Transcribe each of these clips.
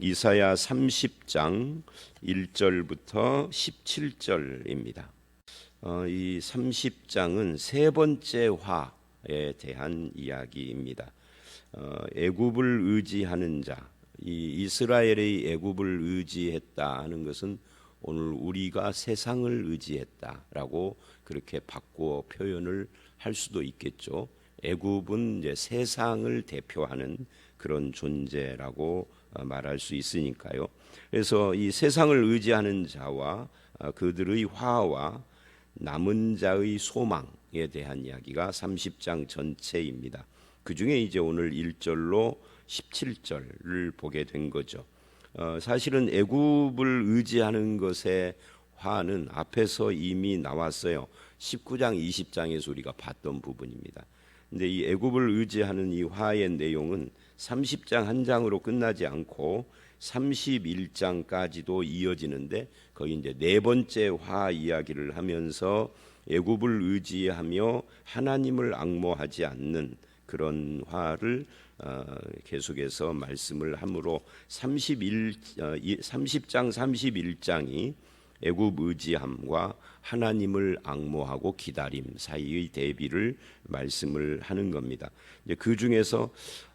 이사야 30장 1절부터 17절입니다. 이 30장은 세 번째 화에 대한 이야기입니다. 애굽을 의지하는 자, 이 이스라엘의 애굽을 의지했다 하는 것은 오늘 우리가 세상을 의지했다라고 그렇게 바꾸어 표현을 할 수도 있겠죠. 애굽은 이제 세상을 대표하는 그런 존재라고 말할 수 있으니까요. 그래서 이 세상을 의지하는 자와 그들의 화와 남은 자의 소망에 대한 이야기가 30장 전체입니다. 그 중에 이제 오늘 1절로 17절을 보게 된 거죠. 사실은 애굽을 의지하는 것의 화는 앞에서 이미 나왔어요. 19장 20장에서 우리가 봤던 부분입니다. 근데 이 애굽을 의지하는 이 화의 내용은 30장 한 장으로 끝나지 않고 31장까지도 이어지는데 거기 이제 네 번째 화 이야기를 하면서 애굽을 의지하며 하나님을 앙모하지 않는 그런 화를 계속해서 말씀을 하므로 30장 31장이 애굽 의지함과 하나님을 앙모하고 기다림 사이의 대비를 말씀을 하는 겁니다. 이제 그 중에서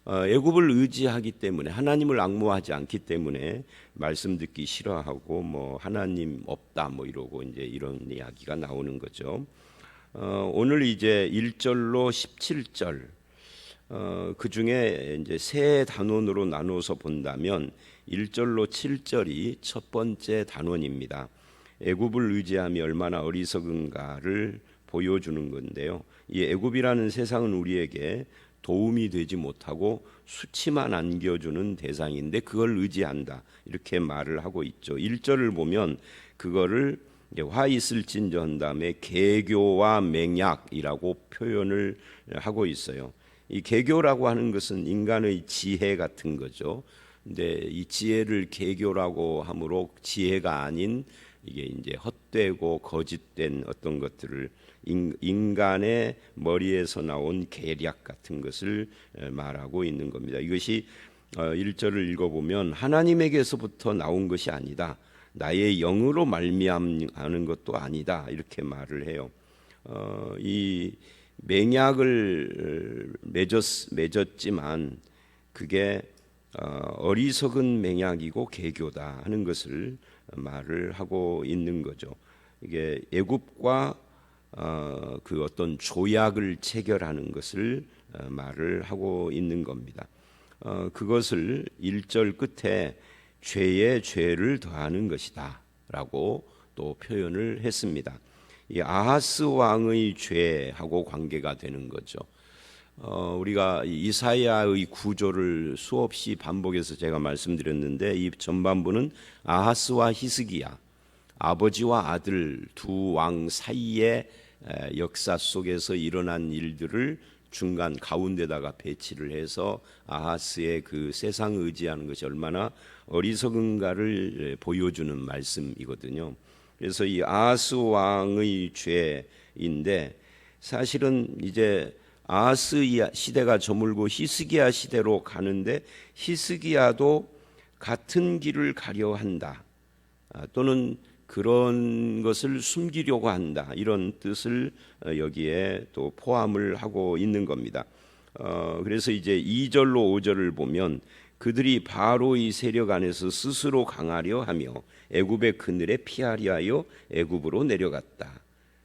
애굽을 의지하기 때문에 하나님을 앙모하지 않기 때문에 말씀 듣기 싫어하고 뭐 하나님 없다 뭐 이러고 이제 이런 이야기가 나오는 거죠. 오늘 이제 1절로 17절 그 중에 이제 세 단원으로 나눠서 본다면 1절로 7절이 첫 번째 단원입니다. 애굽을 의지함이 얼마나 어리석은가를 보여주는 건데요. 이 애굽이라는 세상은 우리에게 도움이 되지 못하고 수치만 안겨주는 대상인데 그걸 의지한다 이렇게 말을 하고 있죠. 1절을 보면 그거를 화 있을진저 한 다음에 계교와 맹약이라고 표현을 하고 있어요. 이 계교라고 하는 것은 인간의 지혜 같은 거죠. 근데 이 지혜를 계교라고 함으로 지혜가 아닌 이게 이제 헛되고 거짓된 어떤 것들을 인간의 머리에서 나온 계략 같은 것을 말하고 있는 겁니다. 이것이 1절을 읽어보면 하나님에게서부터 나온 것이 아니다. 나의 영으로 말미암는 것도 아니다. 이렇게 말을 해요. 이 맹약을 맺었지만 그게 어리석은 맹약이고 계교다 하는 것을 말을 하고 있는 거죠. 이게 애굽과 그 어떤 조약을 체결하는 것을 말을 하고 있는 겁니다. 그것을 1절 끝에 죄에 죄를 더하는 것이다 라고 또 표현을 했습니다. 이 아하스 왕의 죄하고 관계가 되는 거죠. 우리가 이사야의 구조를 수없이 반복해서 제가 말씀드렸는데 이 전반부는 아하스와 히스기야 아버지와 아들 두 왕 사이의 역사 속에서 일어난 일들을 중간 가운데다가 배치를 해서 아하스의 그 세상 의지하는 것이 얼마나 어리석은가를 보여주는 말씀이거든요. 그래서 이 아하스 왕의 죄인데 사실은 이제 아하스 시대가 저물고 히스기야 시대로 가는데 히스기야도 같은 길을 가려 한다. 또는 그런 것을 숨기려고 한다. 이런 뜻을 여기에 또 포함을 하고 있는 겁니다. 그래서 이제 2절로 5절을 보면 그들이 바로의 세력 안에서 스스로 강하려 하며 애굽의 그늘에 피하려 하여 애굽으로 내려갔다.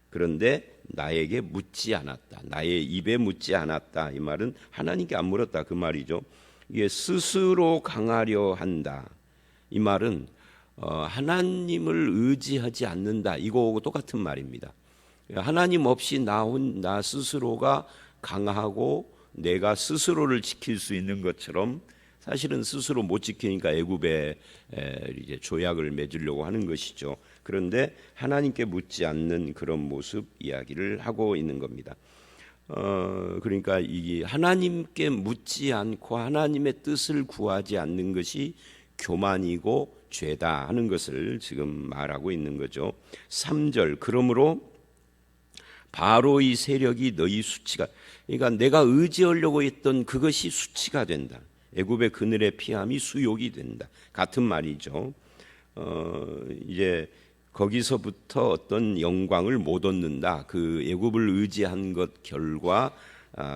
그런데 나에게 묻지 않았다. 나의 입에 묻지 않았다. 이 말은 하나님께 안 물었다 그 말이죠. 이게 스스로 강하려 한다. 이 말은 하나님을 의지하지 않는다. 이거하고 똑같은 말입니다. 하나님 없이 나 스스로가 강하고 내가 스스로를 지킬 수 있는 것처럼 사실은 스스로 못 지키니까 애굽에 이제 조약을 맺으려고 하는 것이죠. 그런데 하나님께 묻지 않는 그런 모습 이야기를 하고 있는 겁니다. 그러니까 이 하나님께 묻지 않고 하나님의 뜻을 구하지 않는 것이 교만이고 죄다 하는 것을 지금 말하고 있는 거죠. 3절 그러므로 바로의 세력이 너희 수치가 그러니까 내가 의지하려고 했던 그것이 수치가 된다. 애굽의 그늘에 피함이 수욕이 된다. 같은 말이죠. 이제 거기서부터 어떤 영광을 못 얻는다. 그 애굽을 의지한 것 결과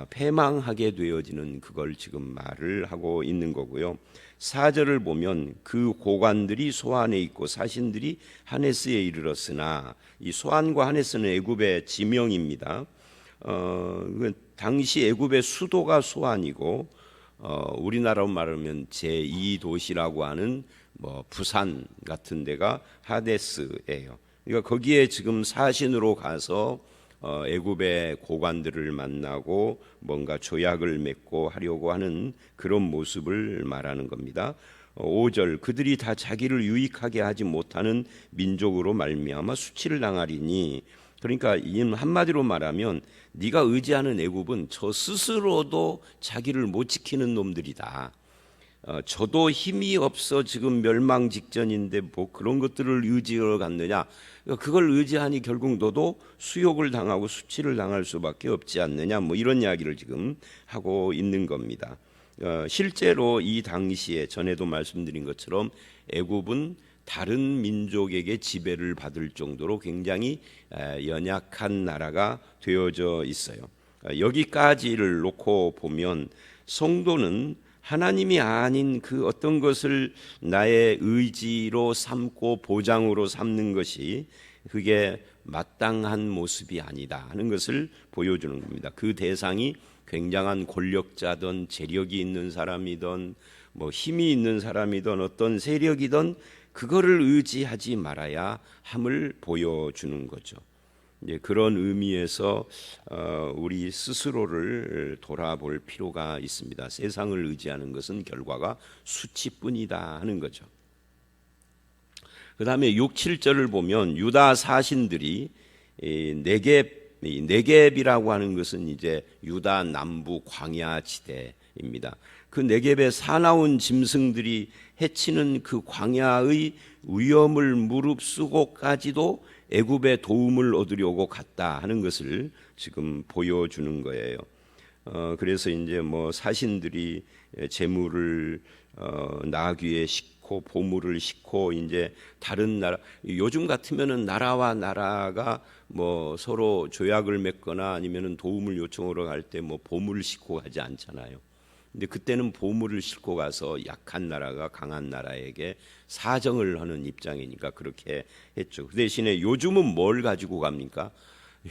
패망하게 되어지는 그걸 지금 말을 하고 있는 거고요. 4절을 보면 그 고관들이 소안에 있고 사신들이 하네스에 이르렀으나, 이 소안과 하네스는 애굽의 지명입니다. 당시 애굽의 수도가 소안이고 우리나라로 말하면 제2도시라고 하는 뭐 부산 같은 데가 하데스예요. 그러니까 거기에 지금 사신으로 가서 애굽의 고관들을 만나고 뭔가 조약을 맺고 하려고 하는 그런 모습을 말하는 겁니다. 5절 그들이 다 자기를 유익하게 하지 못하는 민족으로 말미암아 수치를 당하리니, 그러니까 한마디로 말하면 네가 의지하는 애굽은 저 스스로도 자기를 못 지키는 놈들이다. 저도 힘이 없어 지금 멸망 직전인데 뭐 그런 것들을 의지하러 갔느냐. 그걸 의지하니 결국 너도 수욕을 당하고 수치를 당할 수밖에 없지 않느냐. 뭐 이런 이야기를 지금 하고 있는 겁니다. 실제로 이 당시에 전에도 말씀드린 것처럼 애굽은 다른 민족에게 지배를 받을 정도로 굉장히 연약한 나라가 되어져 있어요. 여기까지를 놓고 보면 성도는 하나님이 아닌 그 어떤 것을 나의 의지로 삼고 보장으로 삼는 것이 그게 마땅한 모습이 아니다 하는 것을 보여주는 겁니다. 그 대상이 굉장한 권력자든 재력이 있는 사람이든 뭐 힘이 있는 사람이든 어떤 세력이든 그거를 의지하지 말아야 함을 보여주는 거죠. 이제 그런 의미에서 우리 스스로를 돌아볼 필요가 있습니다. 세상을 의지하는 것은 결과가 수치뿐이다 하는 거죠. 그 다음에 6, 7절을 보면 유다 사신들이 네겝이라고 하는 것은 이제 유다 남부 광야 지대입니다. 그 네겝의 사나운 짐승들이 해치는 그 광야의 위험을 무릅쓰고까지도 애굽의 도움을 얻으려고 갔다 하는 것을 지금 보여주는 거예요. 그래서 이제 뭐 사신들이 재물을 나귀에 싣고 보물을 싣고 이제 다른 나라, 요즘 같으면은 나라와 나라가 뭐 서로 조약을 맺거나 아니면은 도움을 요청하러 갈 때 뭐 보물을 싣고 가지 않잖아요. 근데 그때는 보물을 싣고 가서 약한 나라가 강한 나라에게 사정을 하는 입장이니까 그렇게 했죠. 그 대신에 요즘은 뭘 가지고 갑니까?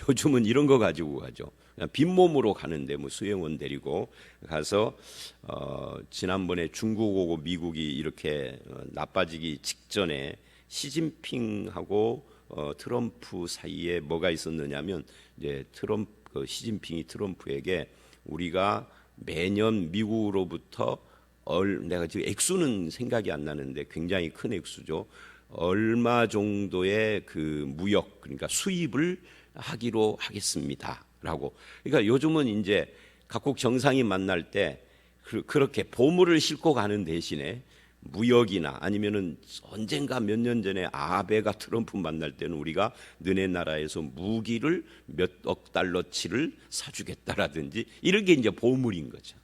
요즘은 이런 거 가지고 가죠. 그냥 빈몸으로 가는데 뭐 수행원 데리고 가서 지난번에 중국하고 미국이 이렇게 나빠지기 직전에 시진핑하고 트럼프 사이에 뭐가 있었느냐면 이제 시진핑이 트럼프에게 우리가 매년 미국으로부터 내가 지금 액수는 생각이 안 나는데 굉장히 큰 액수죠. 얼마 정도의 그 무역, 그러니까 수입을 하기로 하겠습니다라고. 그러니까 요즘은 이제 각국 정상이 만날 때 그렇게 보물을 싣고 가는 대신에 무역이나 아니면은 언젠가 몇 년 전에 아베가 트럼프 만날 때는 우리가 너네 나라에서 무기를 몇 억 달러치를 사주겠다라든지 이런 게 이제 보물인 거죠.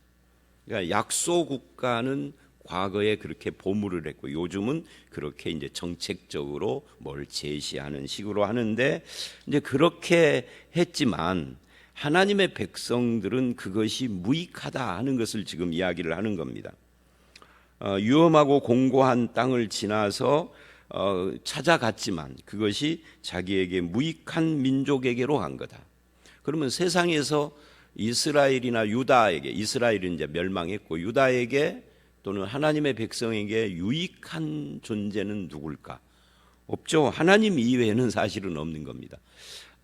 그러니까 약소 국가는 과거에 그렇게 보물을 했고 요즘은 그렇게 이제 정책적으로 뭘 제시하는 식으로 하는데 이제 그렇게 했지만 하나님의 백성들은 그것이 무익하다 하는 것을 지금 이야기를 하는 겁니다. 위험하고 공고한 땅을 지나서 찾아갔지만 그것이 자기에게 무익한 민족에게로 간 거다. 그러면 세상에서 이스라엘이나 유다에게, 이스라엘은 이제 멸망했고 유다에게 또는 하나님의 백성에게 유익한 존재는 누굴까? 없죠. 하나님 이외에는 사실은 없는 겁니다.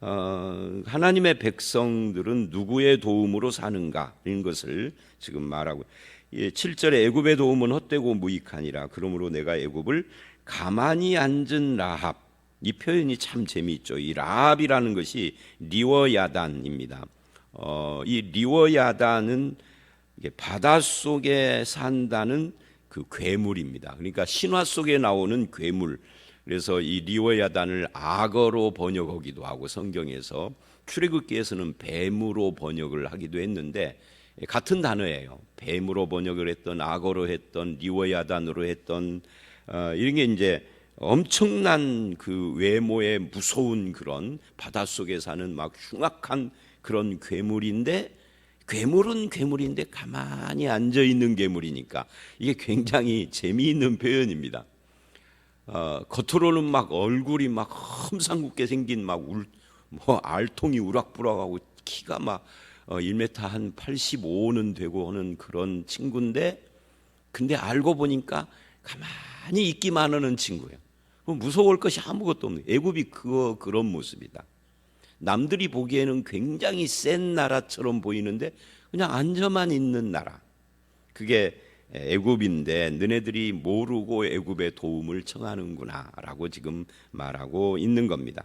하나님의 백성들은 누구의 도움으로 사는가 이런 것을 지금 말하고 7절에 애굽의 도움은 헛되고 무익하니라. 그러므로 내가 애굽을 가만히 앉은 라합, 이 표현이 참 재미있죠. 이 라합이라는 것이 리워야단입니다. 이 리워야단은 바닷속에 산다는 그 괴물입니다. 그러니까 신화 속에 나오는 괴물. 그래서 이 리워야단을 악어로 번역하기도 하고 성경에서 출애굽기에서는 뱀으로 번역을 하기도 했는데 같은 단어예요. 뱀으로 번역을 했던, 악어로 했던, 리워야단으로 했던, 이런 게 이제 엄청난 그 외모의 무서운 그런 바닷속에 사는 막 흉악한 그런 괴물인데, 괴물은 괴물인데 가만히 앉아 있는 괴물이니까 이게 굉장히 재미있는 표현입니다. 겉으로는 막 얼굴이 막 험상궂게 생긴 막 알통이 우락부락하고 키가 막 1m 한 85는 되고 하는 그런 친구인데, 근데 알고 보니까 가만히 있기만 하는 친구예요. 무서울 것이 아무것도 없는, 애굽이 그런 모습이다. 남들이 보기에는 굉장히 센 나라처럼 보이는데 그냥 앉아만 있는 나라, 그게 애굽인데 너네들이 모르고 애굽의 도움을 청하는구나라고 지금 말하고 있는 겁니다.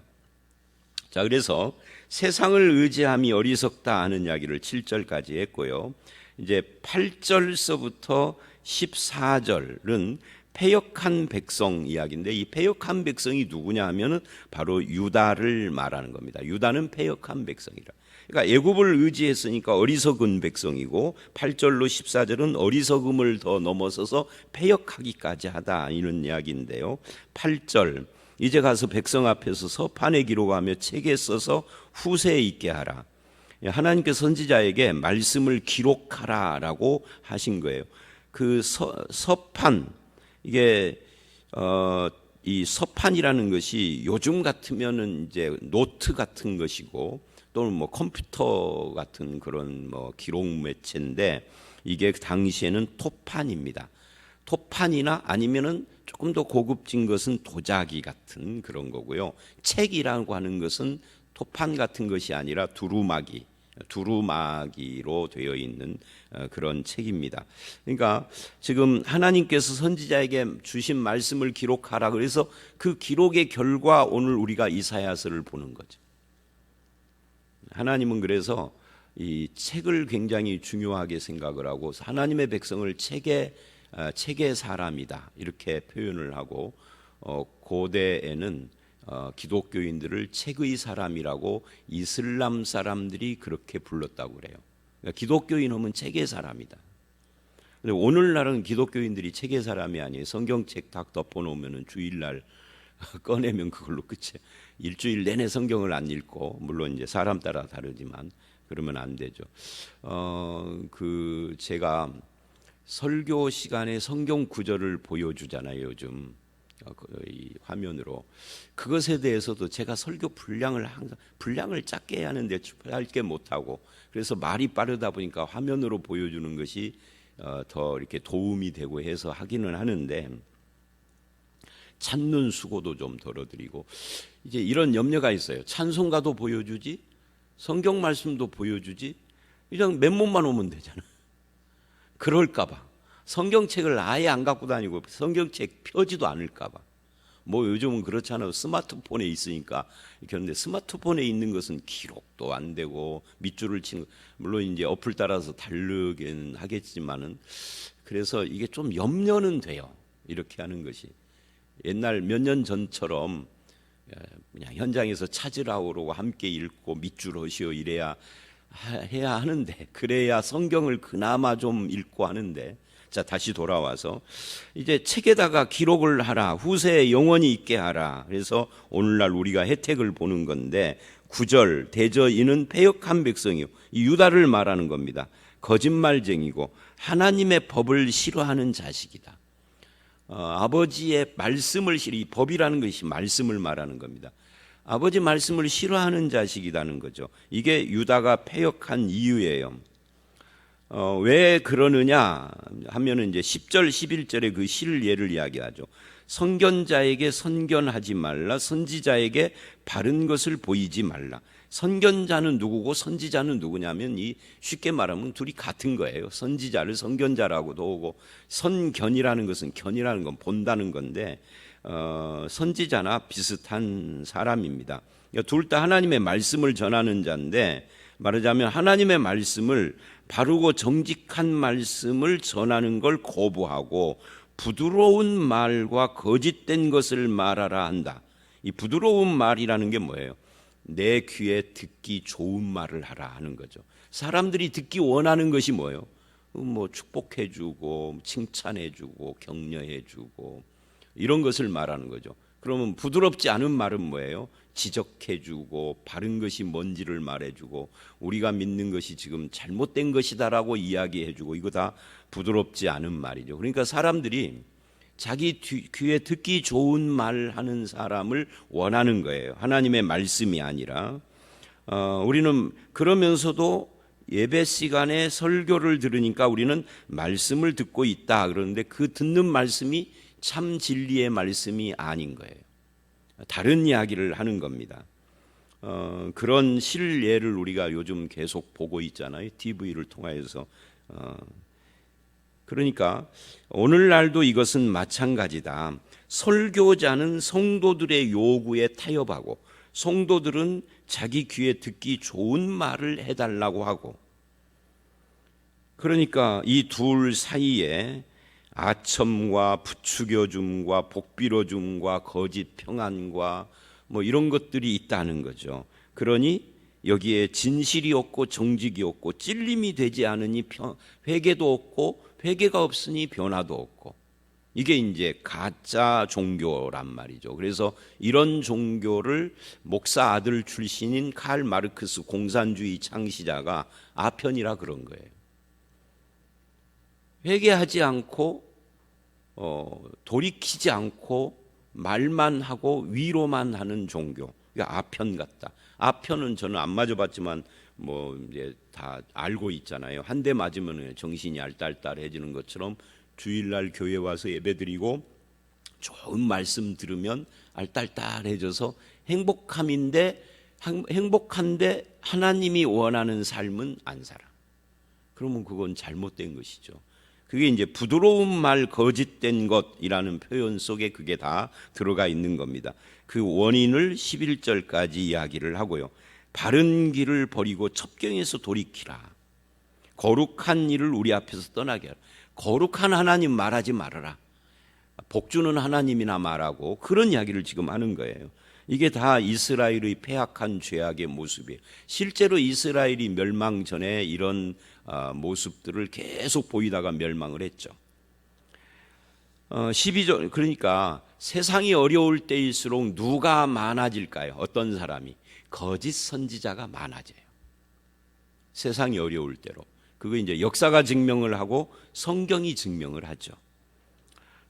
자, 그래서 세상을 의지함이 어리석다 하는 이야기를 7절까지 했고요. 이제 8절서부터 14절은 패역한 백성 이야기인데, 이 패역한 백성이 누구냐 하면은 바로 유다를 말하는 겁니다. 유다는 패역한 백성이라. 그러니까 애굽을 의지했으니까 어리석은 백성이고, 8절로 14절은 어리석음을 더 넘어서서 패역하기까지 하다, 이런 이야기인데요. 8절, 이제 가서 백성 앞에서 서판에 기록하며 책에 써서 후세에 있게 하라. 하나님께서 선지자에게 말씀을 기록하라라고 하신 거예요. 그 서판, 이게 이 서판이라는 것이 요즘 같으면은 이제 노트 같은 것이고, 또는 뭐 컴퓨터 같은 그런 뭐 기록 매체인데, 이게 당시에는 토판입니다. 토판이나 아니면은 조금 더 고급진 것은 도자기 같은 그런 거고요. 책이라고 하는 것은 토판 같은 것이 아니라 두루마기로 되어 있는 그런 책입니다. 그러니까 지금 하나님께서 선지자에게 주신 말씀을 기록하라 그래서 그 기록의 결과 오늘 우리가 이사야서를 보는 거죠. 하나님은 그래서 이 책을 굉장히 중요하게 생각을 하고, 하나님의 백성을 책의 사람이다 이렇게 표현을 하고, 고대에는 기독교인들을 책의 사람이라고 이슬람 사람들이 그렇게 불렀다고 그래요. 그러니까 기독교인 하면 책의 사람이다. 근데 오늘날은 기독교인들이 책의 사람이 아니에요. 성경책 딱 덮어놓으면 주일날 꺼내면 그걸로 끝이에요. 일주일 내내 성경을 안 읽고, 물론 이제 사람 따라 다르지만 그러면 안 되죠. 제가 설교 시간에 성경 구절을 보여주잖아요, 요즘. 이 화면으로. 그것에 대해서도 제가 설교 분량을 작게 해야 하는데 짧게 못하고, 그래서 말이 빠르다 보니까 화면으로 보여주는 것이 더 이렇게 도움이 되고 해서 하기는 하는데, 찾는 수고도 좀 덜어드리고, 이제 이런 염려가 있어요. 찬송가도 보여주지, 성경 말씀도 보여주지, 그냥 맨몸만 오면 되잖아. 그럴까봐 성경책을 아예 안 갖고 다니고 성경책 펴지도 않을까봐. 뭐 요즘은 그렇잖아요. 스마트폰에 있으니까. 그런데 스마트폰에 있는 것은 기록도 안 되고 밑줄을 치는, 물론 이제 어플 따라서 다르긴 하겠지만은, 그래서 이게 좀 염려는 돼요. 이렇게 하는 것이. 옛날 몇 년 전처럼 그냥 현장에서 찾으라고 그러고 함께 읽고 밑줄 하시오 이래야 해야 하는데, 그래야 성경을 그나마 좀 읽고 하는데, 자, 다시 돌아와서 이제 책에다가 기록을 하라, 후세에 영원히 있게 하라. 그래서 오늘날 우리가 혜택을 보는 건데, 9절, 대저 이는 패역한 백성이요, 이 유다를 말하는 겁니다. 거짓말쟁이고 하나님의 법을 싫어하는 자식이다. 아버지의 말씀을 이 법이라는 것이 말씀을 말하는 겁니다. 아버지 말씀을 싫어하는 자식이라는 거죠. 이게 유다가 패역한 이유예요. 왜 그러느냐 하면은 이제 10절 11절에 그 실예를 이야기하죠. 선견자에게 선견하지 말라, 선지자에게 바른 것을 보이지 말라. 선견자는 누구고 선지자는 누구냐면, 이 쉽게 말하면 둘이 같은 거예요. 선지자를 선견자라고도 하고, 선견이라는 것은, 견이라는 건 본다는 건데, 선지자나 비슷한 사람입니다. 둘 다 하나님의 말씀을 전하는 자인데, 말하자면 하나님의 말씀을, 바르고 정직한 말씀을 전하는 걸 거부하고 부드러운 말과 거짓된 것을 말하라 한다. 이 부드러운 말이라는 게 뭐예요? 내 귀에 듣기 좋은 말을 하라 하는 거죠. 사람들이 듣기 원하는 것이 뭐예요? 뭐 축복해주고 칭찬해주고 격려해주고 이런 것을 말하는 거죠. 그러면 부드럽지 않은 말은 뭐예요? 지적해주고 바른 것이 뭔지를 말해주고 우리가 믿는 것이 지금 잘못된 것이다라고 이야기해주고, 이거 다 부드럽지 않은 말이죠. 그러니까 사람들이 자기 귀에 듣기 좋은 말 하는 사람을 원하는 거예요. 하나님의 말씀이 아니라. 우리는 그러면서도 예배 시간에 설교를 들으니까 우리는 말씀을 듣고 있다. 그러는데 그 듣는 말씀이 참 진리의 말씀이 아닌 거예요. 다른 이야기를 하는 겁니다. 그런 실예를 우리가 요즘 계속 보고 있잖아요. TV를 통해서. 그러니까 오늘날도 이것은 마찬가지다. 설교자는 성도들의 요구에 타협하고 성도들은 자기 귀에 듣기 좋은 말을 해달라고 하고, 그러니까 이 둘 사이에 아첨과 부추겨줌과 복빌어줌과 거짓 평안과 뭐 이런 것들이 있다는 거죠. 그러니 여기에 진실이 없고 정직이 없고 찔림이 되지 않으니 회개도 없고 회개가 없으니 변화도 없고, 이게 이제 가짜 종교란 말이죠. 그래서 이런 종교를 목사 아들 출신인 칼 마르크스 공산주의 창시자가 아편이라 그런 거예요. 회개하지 않고 돌이키지 않고 말만 하고 위로만 하는 종교, 이게 아편 같다. 아편은 저는 안 맞아봤지만 뭐 이제 다 알고 있잖아요. 한 대 맞으면 정신이 알딸딸해지는 것처럼 주일날 교회 와서 예배드리고 좋은 말씀 들으면 알딸딸해져서 행복함인데, 행복한데 하나님이 원하는 삶은 안 살아. 그러면 그건 잘못된 것이죠. 그게 이제 부드러운 말 거짓된 것이라는 표현 속에 그게 다 들어가 있는 겁니다. 그 원인을 11절까지 이야기를 하고요. 바른 길을 버리고 첩경에서 돌이키라. 거룩한 일을 우리 앞에서 떠나게 하라. 거룩한 하나님 말하지 말아라. 복주는 하나님이나 말하고, 그런 이야기를 지금 하는 거예요. 이게 다 이스라엘의 패악한 죄악의 모습이에요. 실제로 이스라엘이 멸망 전에 이런 모습들을 계속 보이다가 멸망을 했죠. 12절, 그러니까 세상이 어려울 때일수록 누가 많아질까요? 어떤 사람이? 거짓 선지자가 많아져요. 세상이 어려울 때로. 그거 이제 역사가 증명을 하고 성경이 증명을 하죠.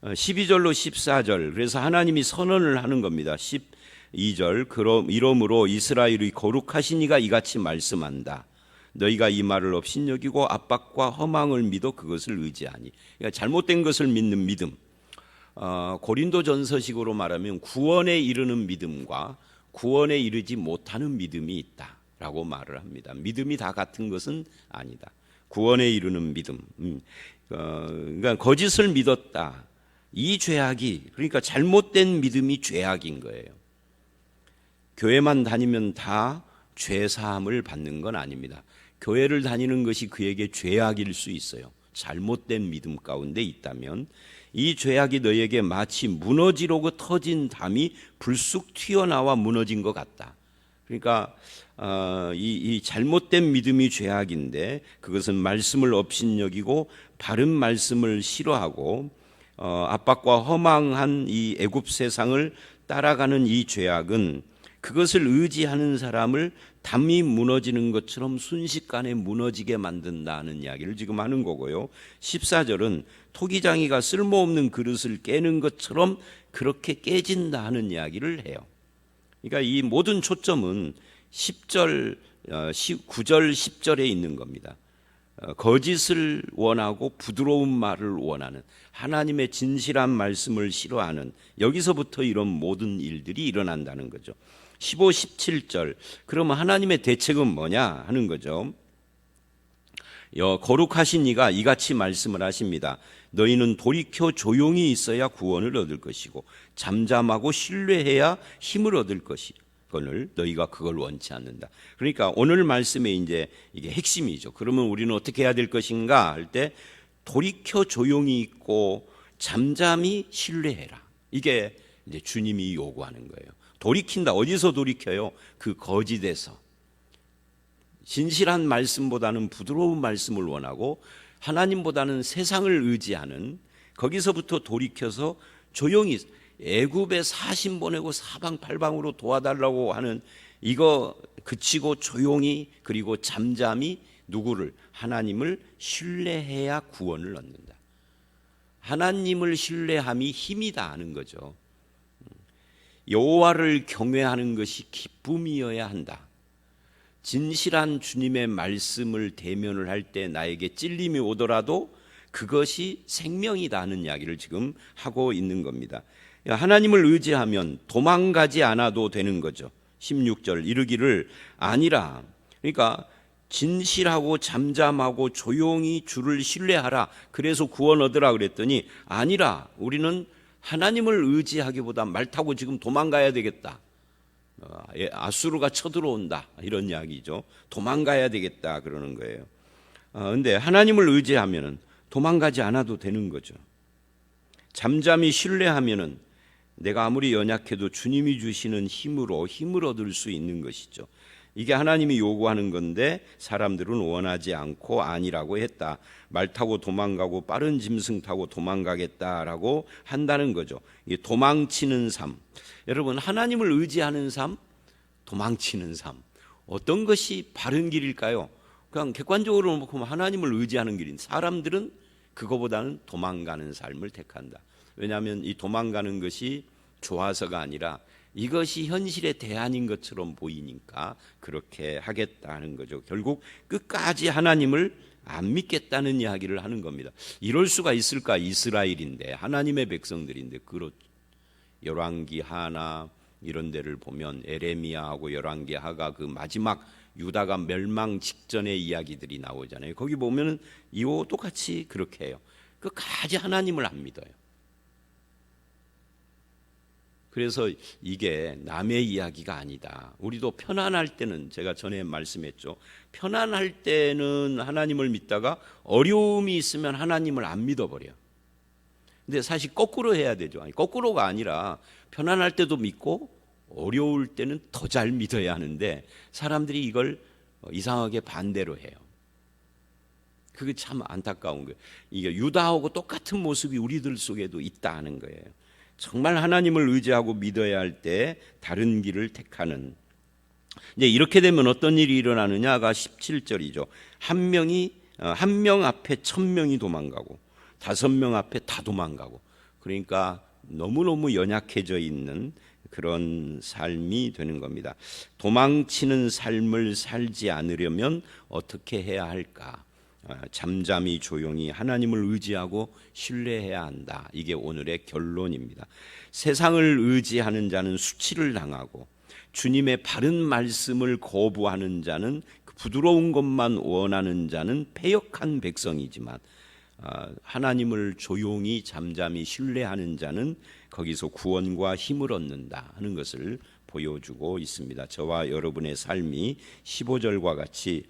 12절로 14절, 그래서 하나님이 선언을 하는 겁니다. 12절, 이러므로 이스라엘의 거룩하신 이가 이같이 말씀한다. 너희가 이 말을 업신여기고 압박과 허망을 믿어 그것을 의지하니. 그러니까 잘못된 것을 믿는 믿음. 고린도전서식으로 말하면 구원에 이르는 믿음과 구원에 이르지 못하는 믿음이 있다라고 말을 합니다. 믿음이 다 같은 것은 아니다. 구원에 이르는 믿음. 그러니까 거짓을 믿었다. 이 죄악이, 그러니까 잘못된 믿음이 죄악인 거예요. 교회만 다니면 다 죄사함을 받는 건 아닙니다. 교회를 다니는 것이 그에게 죄악일 수 있어요. 잘못된 믿음 가운데 있다면 이 죄악이 너에게 마치 무너지려고 터진 담이 불쑥 튀어나와 무너진 것 같다. 그러니까 이 잘못된 믿음이 죄악인데, 그것은 말씀을 업신여기고 바른 말씀을 싫어하고 압박과 허망한 이 애굽 세상을 따라가는 이 죄악은 그것을 의지하는 사람을 담이 무너지는 것처럼 순식간에 무너지게 만든다는 이야기를 지금 하는 거고요. 14절은 토기장이가 쓸모없는 그릇을 깨는 것처럼 그렇게 깨진다 하는 이야기를 해요. 그러니까 이 모든 초점은 9절 10절에 있는 겁니다. 거짓을 원하고 부드러운 말을 원하는, 하나님의 진실한 말씀을 싫어하는, 여기서부터 이런 모든 일들이 일어난다는 거죠. 15, 17절, 그러면 하나님의 대책은 뭐냐 하는 거죠. 거룩하신 이가 이같이 말씀을 하십니다. 너희는 돌이켜 조용히 있어야 구원을 얻을 것이고 잠잠하고 신뢰해야 힘을 얻을 것이거늘 너희가 그걸 원치 않는다. 그러니까 오늘 말씀에 이제 이게 핵심이죠. 그러면 우리는 어떻게 해야 될 것인가 할 때 돌이켜 조용히 있고 잠잠히 신뢰해라. 이게 이제 주님이 요구하는 거예요. 돌이킨다. 어디서 돌이켜요? 그 거짓에서. 진실한 말씀보다는 부드러운 말씀을 원하고 하나님보다는 세상을 의지하는, 거기서부터 돌이켜서 조용히 애굽에 사신 보내고 사방팔방으로 도와달라고 하는 이거 그치고 조용히, 그리고 잠잠히 누구를? 하나님을 신뢰해야 구원을 얻는다. 하나님을 신뢰함이 힘이다 하는 거죠. 여호와를 경외하는 것이 기쁨이어야 한다. 진실한 주님의 말씀을 대면을 할 때 나에게 찔림이 오더라도 그것이 생명이다 하는 이야기를 지금 하고 있는 겁니다. 하나님을 의지하면 도망가지 않아도 되는 거죠. 16절 이르기를 아니라, 그러니까 진실하고 잠잠하고 조용히 주를 신뢰하라, 그래서 구원 얻으라 그랬더니 아니라 우리는 하나님을 의지하기보다 말 타고 지금 도망가야 되겠다, 아수르가 쳐들어온다, 이런 이야기죠. 도망가야 되겠다 그러는 거예요. 근데 하나님을 의지하면은 도망가지 않아도 되는 거죠. 잠잠히 신뢰하면은 내가 아무리 연약해도 주님이 주시는 힘으로 힘을 얻을 수 있는 것이죠. 이게 하나님이 요구하는 건데 사람들은 원하지 않고 아니라고 했다. 말 타고 도망가고 빠른 짐승 타고 도망가겠다라고 한다는 거죠. 이게 도망치는 삶. 여러분, 하나님을 의지하는 삶, 도망치는 삶, 어떤 것이 바른 길일까요? 그냥 객관적으로 보면 하나님을 의지하는 길인 사람들은 그거보다는 도망가는 삶을 택한다. 왜냐하면 이 도망가는 것이 좋아서가 아니라 이것이 현실의 대안인 것처럼 보이니까 그렇게 하겠다는 거죠. 결국 끝까지 하나님을 안 믿겠다는 이야기를 하는 겁니다. 이럴 수가 있을까? 이스라엘인데, 하나님의 백성들인데. 그렇죠. 열왕기 하나 이런 데를 보면 에레미야하고 열왕기 하가 그 마지막 유다가 멸망 직전의 이야기들이 나오잖아요. 거기 보면은 이와 똑같이 그렇게 해요. 끝까지 하나님을 안 믿어요. 그래서 이게 남의 이야기가 아니다. 우리도 편안할 때는, 제가 전에 말씀했죠, 편안할 때는 하나님을 믿다가 어려움이 있으면 하나님을 안 믿어버려. 근데 사실 거꾸로 해야 되죠. 아니, 거꾸로가 아니라 편안할 때도 믿고 어려울 때는 더 잘 믿어야 하는데 사람들이 이걸 이상하게 반대로 해요. 그게 참 안타까운 거예요. 이게 유다하고 똑같은 모습이 우리들 속에도 있다는 거예요. 정말 하나님을 의지하고 믿어야 할 때 다른 길을 택하는. 이제 이렇게 되면 어떤 일이 일어나느냐가 17절이죠. 한 명 앞에 1000명이 도망가고 5명 앞에 다 도망가고, 그러니까 너무너무 연약해져 있는 그런 삶이 되는 겁니다. 도망치는 삶을 살지 않으려면 어떻게 해야 할까? 잠잠히 조용히 하나님을 의지하고 신뢰해야 한다. 이게 오늘의 결론입니다. 세상을 의지하는 자는 수치를 당하고 주님의 바른 말씀을 거부하는 자는, 부드러운 것만 원하는 자는 패역한 백성이지만 하나님을 조용히 잠잠히 신뢰하는 자는 거기서 구원과 힘을 얻는다 하는 것을 보여주고 있습니다. 저와 여러분의 삶이 15절과 같이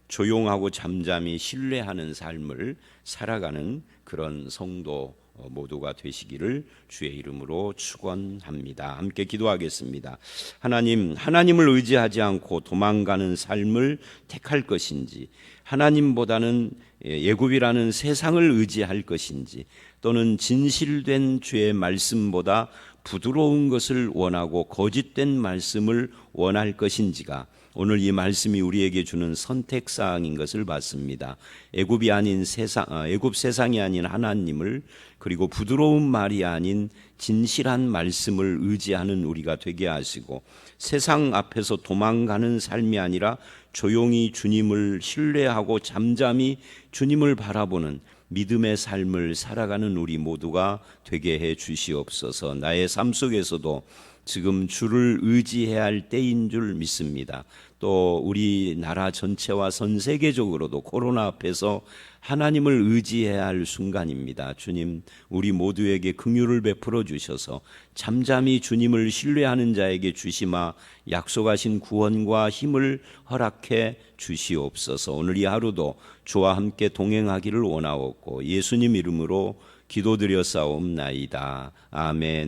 조용하고 잠잠히 신뢰하는 삶을 살아가는 그런 성도 모두가 되시기를 주의 이름으로 축원합니다. 함께 기도하겠습니다. 하나님을 의지하지 않고 도망가는 삶을 택할 것인지, 하나님보다는 애굽이라는 세상을 의지할 것인지, 또는 진실된 주의 말씀보다 부드러운 것을 원하고 거짓된 말씀을 원할 것인지가 오늘 이 말씀이 우리에게 주는 선택 사항인 것을 봤습니다. 애굽이 아닌 세상, 애굽 세상이 아닌 하나님을, 그리고 부드러운 말이 아닌 진실한 말씀을 의지하는 우리가 되게 하시고, 세상 앞에서 도망가는 삶이 아니라 조용히 주님을 신뢰하고 잠잠히 주님을 바라보는 믿음의 삶을 살아가는 우리 모두가 되게 해 주시옵소서. 나의 삶 속에서도 지금 주를 의지해야 할 때인 줄 믿습니다. 또 우리나라 전체와 전 세계적으로도 코로나 앞에서 하나님을 의지해야 할 순간입니다. 주님, 우리 모두에게 긍휼을 베풀어 주셔서 잠잠히 주님을 신뢰하는 자에게 주시마 약속하신 구원과 힘을 허락해 주시옵소서. 오늘 이 하루도 주와 함께 동행하기를 원하옵고 예수님 이름으로 기도드려 싸움나이다. 아멘.